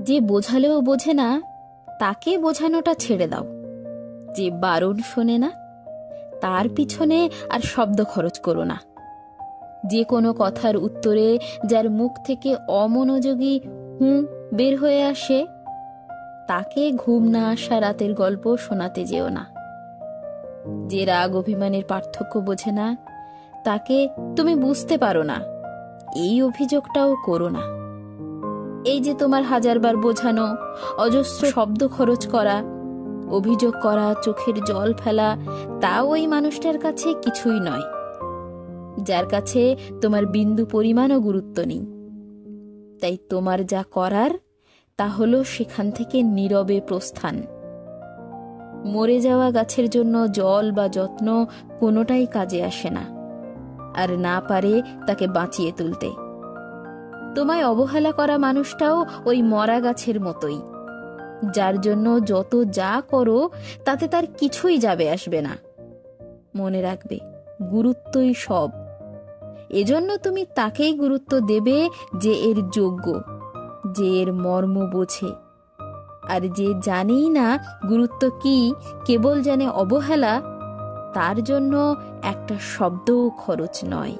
যে বোঝালেও বোঝে না তাকে বোঝানোটা ছেড়ে দাও। যে বারণ শোনে না তার পিছনে আর শব্দ খরচ করো না। যে কোনো কথার উত্তরে যার মুখ থেকে অমনোযোগী হুঁ বের হয়ে আসে তাকে ঘুম না আসা রাতের গল্প শোনাতে যেও না। যে রাগ অভিমানের পার্থক্য বোঝে না তাকে তুমি বুঝতে পারো না এই অভিযোগটাও করো না। এই যে তোমার হাজারবার বোঝানো, অজস্র শব্দ খরচ করা, অভিযোগ করা, চোখের জল ফেলা, তা ওই মানুষটার কাছে কিছুই নয় যার কাছে তোমার বিন্দু পরিমাণও গুরুত্ব নেই। তাই তোমার যা করার তা হলো সেখান থেকে নীরবে প্রস্থান। মরে যাওয়া গাছের জন্য জল বা যত্ন কোনোটাই কাজে আসে না, আর না পারে তাকে বাঁচিয়ে তুলতে। তোমায় অবহেলা করা মানুষটাও ওই মরা গাছের মতোই, যার জন্য যত যা করো তাতে তার কিছুই যাবে আসবে না। মনে রাখবে, গুরুত্বই সব। এজন্য তুমি তাকেই গুরুত্ব দেবে যে এর যোগ্য, যে এর মর্ম বোঝে। আর যে জানেই না গুরুত্ব কি, কেবল জানে অবহেলা, তার জন্য একটা শব্দও খরচ নয়।